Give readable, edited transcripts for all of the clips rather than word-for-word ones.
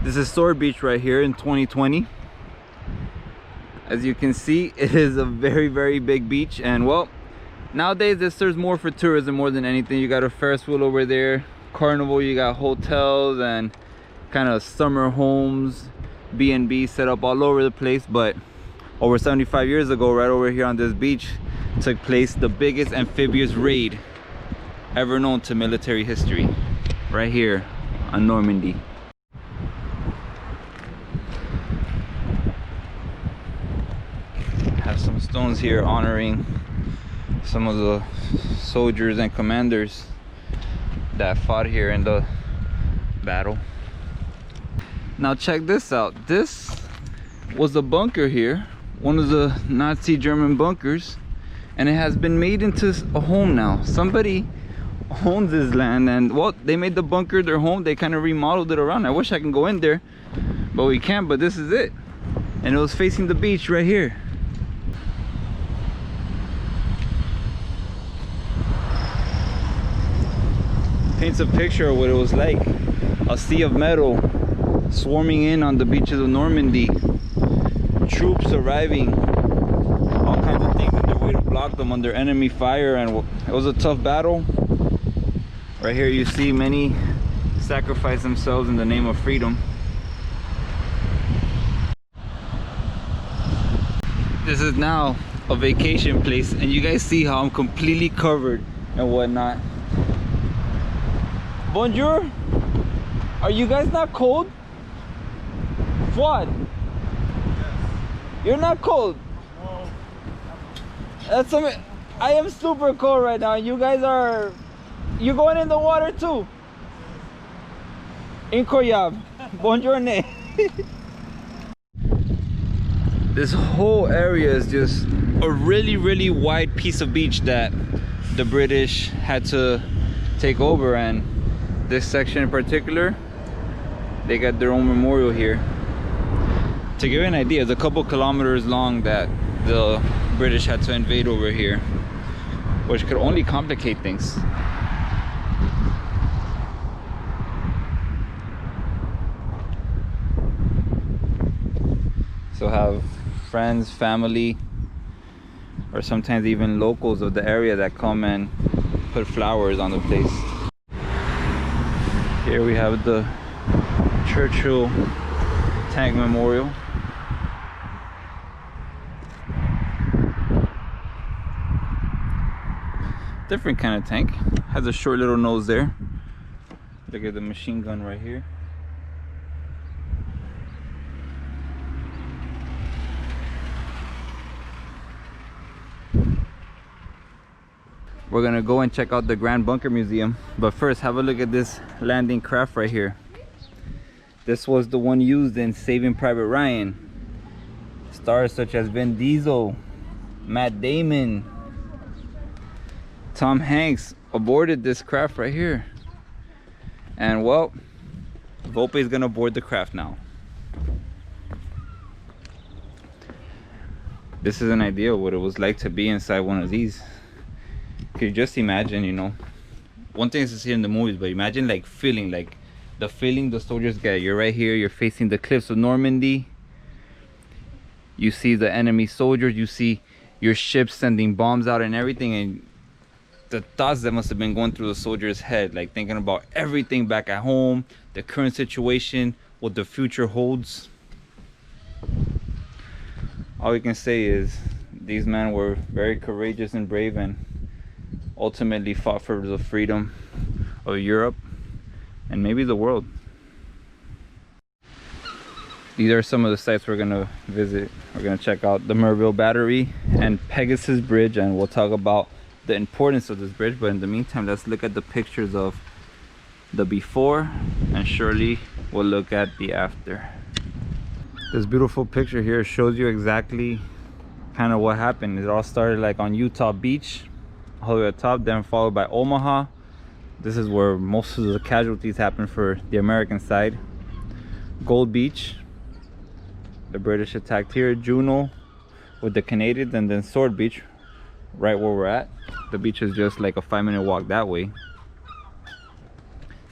This is Sword Beach right here in 2020. As you can see, it is a very big beach, and well, nowadays this serves more for tourism more than anything. You got a Ferris wheel over there, carnival, you got hotels and kind of summer homes, B&B set up all over the place. But over 75 years ago, right over here on this beach, took place the biggest amphibious raid ever known to military history, right here on Normandy. Have some stones here honoring some of the soldiers and commanders that fought here in the battle. Now check this out. This was a bunker here, one of the Nazi German bunkers, and it has been made into a home now. Somebody owns this land, and well, they made the bunker their home. They kind of remodeled it around. I wish I can go in there, but we can't. But this is it, and it was facing the beach right here. Paints a picture of what it was like. A sea of metal swarming in on the beaches of Normandy, troops arriving, all kinds of things in their way to block them under enemy fire, and it was a tough battle. Right here you see many sacrifice themselves in the name of freedom. This is now a vacation place, and you guys see how I'm completely covered and whatnot. Bonjour, are you guys not cold? What? Yes. You're not cold? No. That's something. I am super cold right now. You guys are. You going in the water too? Incroyable. Buongiorno. This whole area is just a really wide piece of beach that the British had to take over, and this section in particular, they got their own memorial here. To give you an idea, it's a couple kilometers long that the British had to invade over here, which could only complicate things. So have friends, family, or sometimes even locals of the area that come and put flowers on the place. Here we have the Churchill tank memorial. Different kind of tank. Has a short little nose there. Look at the machine gun right here. We're gonna go and check out the Grand Bunker Museum, but first have a look at this landing craft right here. This was the one used in Saving Private Ryan. Stars such as Vin Diesel, Matt Damon, Tom Hanks aborted this craft right here. And well, Volpe is gonna board the craft now. This is an idea of what it was like to be inside one of these. Could you just imagine, you know, one thing is to see in the movies, but imagine like feeling, like the feeling the soldiers get. You're right here, you're facing the cliffs of Normandy, you see the enemy soldiers, you see your ship sending bombs out and everything, and the thoughts that must have been going through the soldier's head, like thinking about everything back at home, the current situation, what the future holds. All we can say is these men were very courageous and brave, and ultimately fought for the freedom of Europe and maybe the world. These are some of the sites we're gonna visit. We're gonna check out the Merville Battery and Pegasus Bridge, and we'll talk about the importance of this bridge. But in the meantime, let's look at the pictures of the before, and surely we'll look at the after. This beautiful picture here shows you exactly kind of what happened. It all started like on Utah Beach, all the way at the top, then followed by Omaha. This is where most of the casualties happened for the American side. Gold Beach, the British attacked here. Juno with the Canadians, and then Sword Beach, right where we're at. The beach is just like a 5-minute walk that way.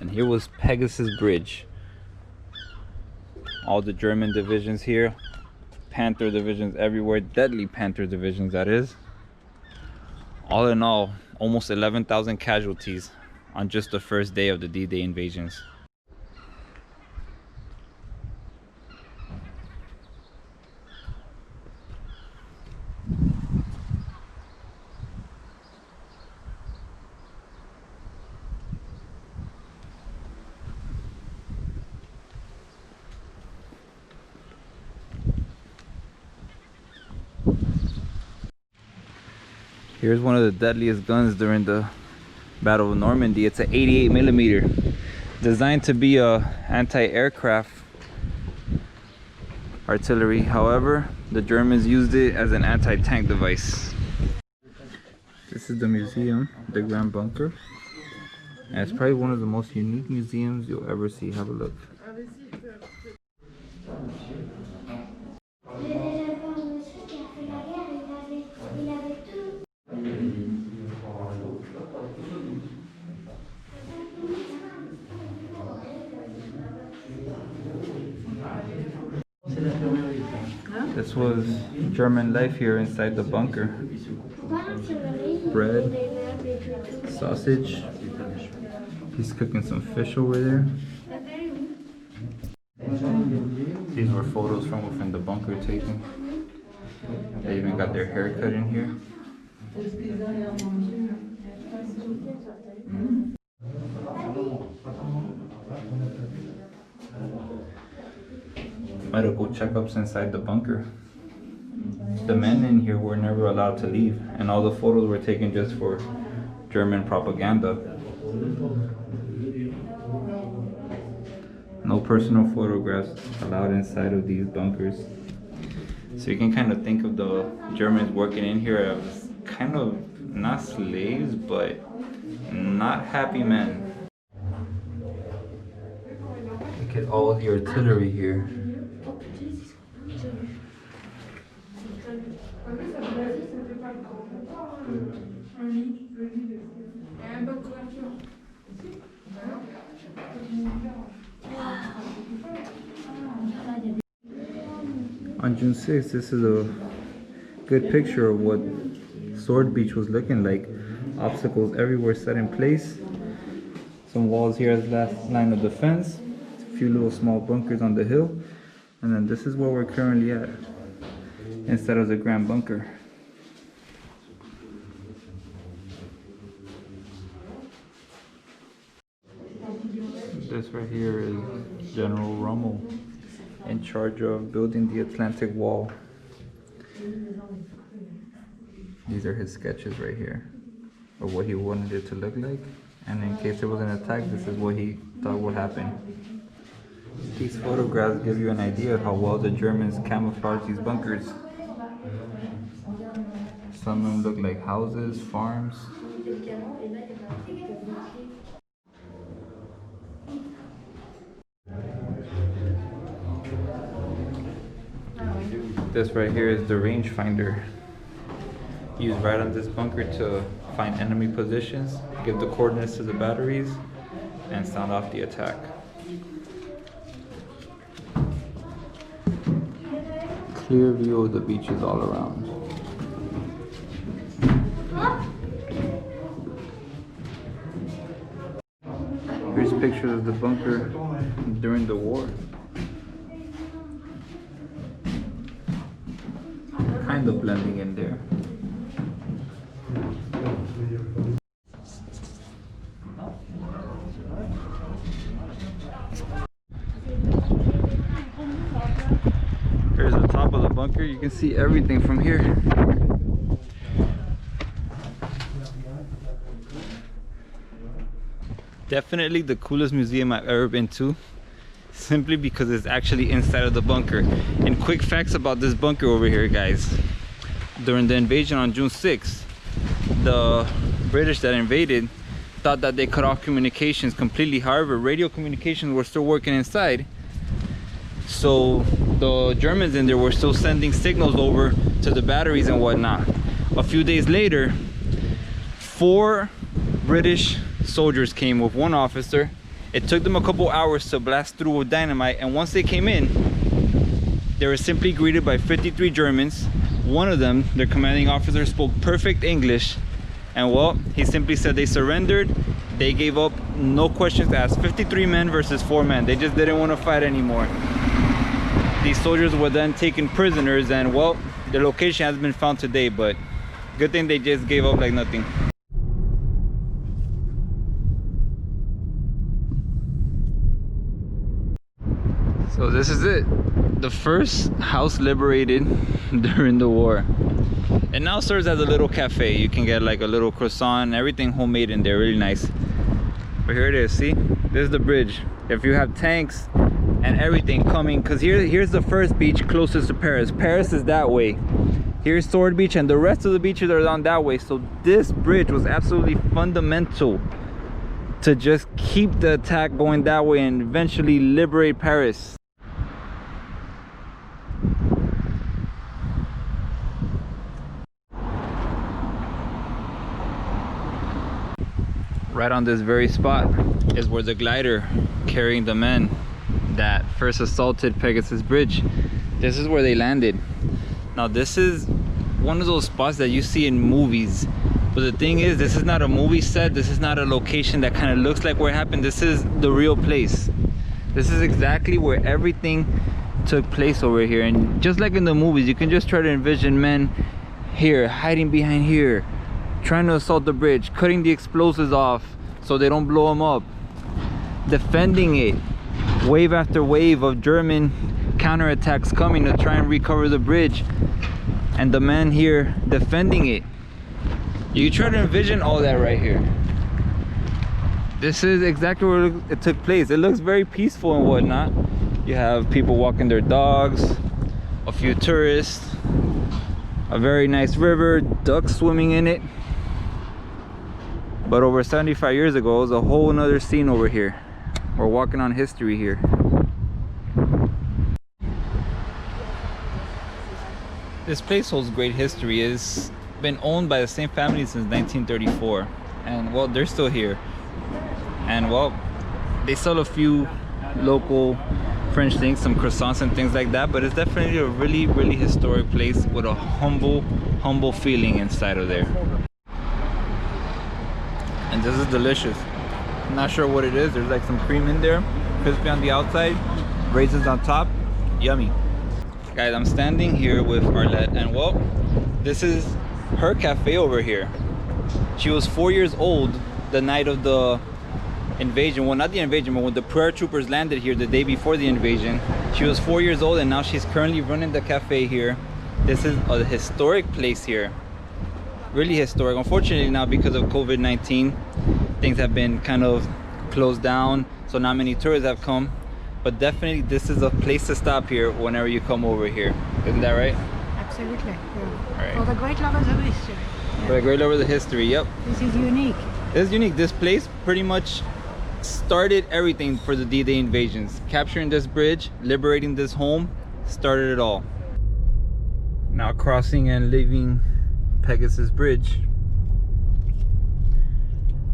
And here was Pegasus Bridge. all the German divisions here. Panther divisions everywhere, deadly Panther divisions, that is. All in all, almost 11,000 casualties on just the first day of the D-Day invasions. Here's one of the deadliest guns during the Battle of Normandy. It's an 88mm, designed to be a anti-aircraft artillery. However, the Germans used it as an anti-tank device. This is the museum, the Grand Bunker. And it's probably one of the most unique museums you'll ever see. Have a look. This was German life here inside the bunker. Bread, sausage. He's cooking some fish over there. These were photos from within the bunker taken. They even got their hair cut in here. Medical checkups inside the bunker. The men in here were never allowed to leave, and all the photos were taken just for German propaganda. No personal photographs allowed inside of these bunkers. So you can kind of think of the Germans working in here as kind of not slaves, but not happy men. Look at all the artillery here. On June 6th, this is a good picture of what Sword Beach was looking like. Obstacles everywhere set in place. Some walls here as last line of defense. A few little small bunkers on the hill. And then this is where we're currently at, instead of the Grand Bunker. This right here is General Rommel, in charge of building the Atlantic Wall. These are his sketches right here of what he wanted it to look like, and in case there was an attack, this is what he thought would happen. These photographs give you an idea of how well the Germans camouflage these bunkers. Some of them look like houses, farms. This right here is the rangefinder, used right on this bunker to find enemy positions, give the coordinates to the batteries, and sound off the attack. Clear view of the beaches all around. Here's pictures of the bunker during the war. Kind of blending in there. Here's the top of the bunker. You can see everything from here. Definitely the coolest museum I've ever been to, simply because it's actually inside of the bunker. And quick facts about this bunker over here, guys. During the invasion on June 6th, the British that invaded thought that they cut off communications completely. However, radio communications were still working inside. So the Germans in there were still sending signals over to the batteries and whatnot. A few days later, 4 British soldiers came with 1 officer. It took them a couple hours to blast through with dynamite, and once they came in, They were simply greeted by 53 Germans. One of them, their commanding officer, spoke perfect English, and well, he simply said they surrendered. They gave up, no questions asked. 53 men versus 4 men. They just didn't want to fight anymore. These soldiers were then taken prisoners, and well, their location hasn't been found today, but good thing they just gave up like nothing. So this is it, the first house liberated during the war. It now serves as a little cafe. You can get like a little croissant, everything homemade in there, really nice. But here it is, see? This is the bridge. If you have tanks and everything coming, because here's the first beach closest to Paris. Paris is that way. Here's Sword Beach, and the rest of the beaches are down that way. So this bridge was absolutely fundamental to just keep the attack going that way and eventually liberate Paris. Right on this very spot is where the glider carrying the men that first assaulted Pegasus Bridge, this is where they landed. Now this is one of those spots that you see in movies, but the thing is, this is not a movie set. This is not a location that kind of looks like where it happened. This is the real place. This is exactly where everything took place over here. And just like in the movies, you can just try to envision men here hiding behind here, trying to assault the bridge, cutting the explosives off so they don't blow them up, defending it, wave after wave of German counterattacks coming to try and recover the bridge, and the men here defending it. You try to envision all that right here. This is exactly where it took place. It looks very peaceful and whatnot. You have people walking their dogs, a few tourists, a very nice river, ducks swimming in it. But over 75 years ago, it was a whole nother scene over here. We're walking on history here. This place holds great history. It's been owned by the same family since 1934. And well, they're still here. And well, they sell a few local French things, some croissants and things like that, but it's definitely a really, really historic place with a humble feeling inside of there. And this is delicious. I'm not sure what it is. There's like some cream in there, crispy on the outside, raisins on top, yummy. Guys, I'm standing here with Arlette, and well, this is her cafe over here. She was 4 years old the night of the invasion. Well, not the invasion, but when the paratroopers landed here the day before the invasion. She was 4 years old, and now she's currently running the cafe here. This is a historic place here. Really historic. Unfortunately now, because of COVID-19, things have been kind of closed down, so not many tourists have come, but definitely this is a place to stop here whenever you come over here. Isn't that right? Absolutely. Yeah. Right. For the great lovers of history. Yeah. For the great lovers of history, yep. This is unique. This is unique. This place pretty much started everything for the D-Day invasions. Capturing this bridge, liberating this home, started it all. Now crossing and leaving Pegasus Bridge.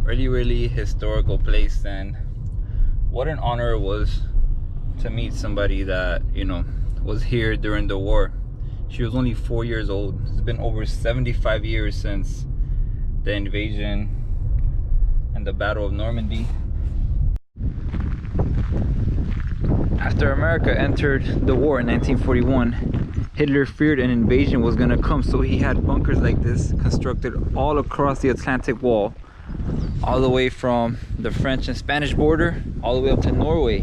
Really historical place, and what an honor it was to meet somebody that, you know, was here during the war. She was only 4 years old. It's been over 75 years since the invasion and the Battle of Normandy. After America entered the war in 1941, Hitler feared an invasion was going to come, so he had bunkers like this constructed all across the Atlantic Wall, all the way from the French and Spanish border all the way up to Norway.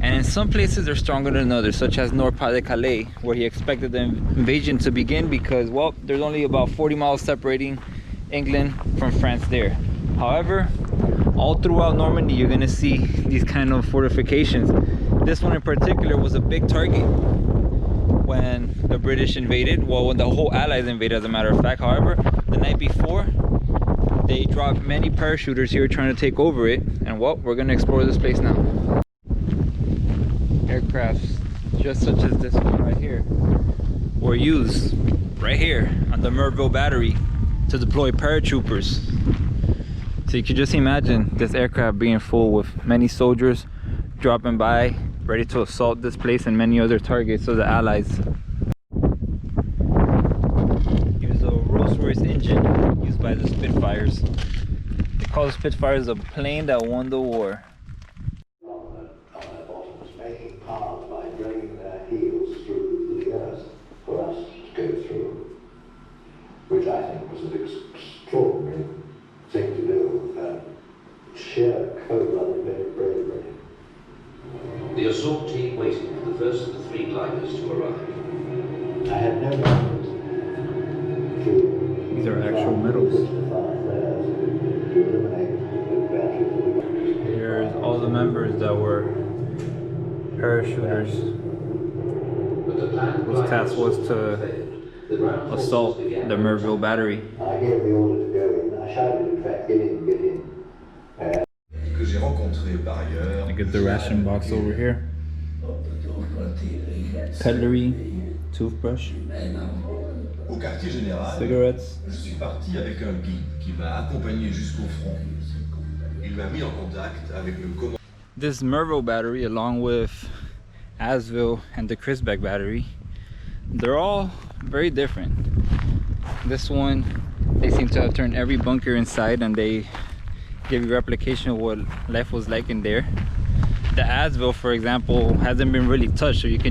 And in some places they're stronger than others, such as Nord-Pas-de-Calais, where he expected the invasion to begin because, well, there's only about 40 miles separating England from France there. However, all throughout Normandy you're going to see these kind of fortifications. This one in particular was a big target when the British invaded, well, when the whole Allies invaded, as a matter of fact. However, the night before, they dropped many parachuters here trying to take over it, and well, we're going to explore this place now. Aircrafts just such as this one right here were used right here on the Merville battery to deploy paratroopers. So you could just imagine this aircraft being full with many soldiers dropping by, ready to assault this place and many other targets of the Allies. Here's a Rolls-Royce engine used by the Spitfires. They call the Spitfires a plane that won the war. Making paths by dragging their heels through the earth for us to go through, which I think was an extraordinary thing to do. Sheer cold-blooded bravery. The assault team waited for the first of the 3 gliders to arrive. I had no memories These are actual medals. Here's all the members that were parachuters. Whose task was to assault the Merville battery. I gave the order to go in. I shouted, in fact, get in, get in. Que j'ai rencontré par ailleurs. I get the ration box over here. Cutlery, toothbrush, Au quartier général, cigarettes. je suis parti avec un guide qui m'a accompagné jusqu'au front. Il m'a mis en contact avec le commandant. This Merville battery, along with Asville and the Crisbeck battery, they're all very different. This one, they seem to have turned every bunker inside and they give you a replication of what life was like in there. The Asville, for example, hasn't been really touched, so you can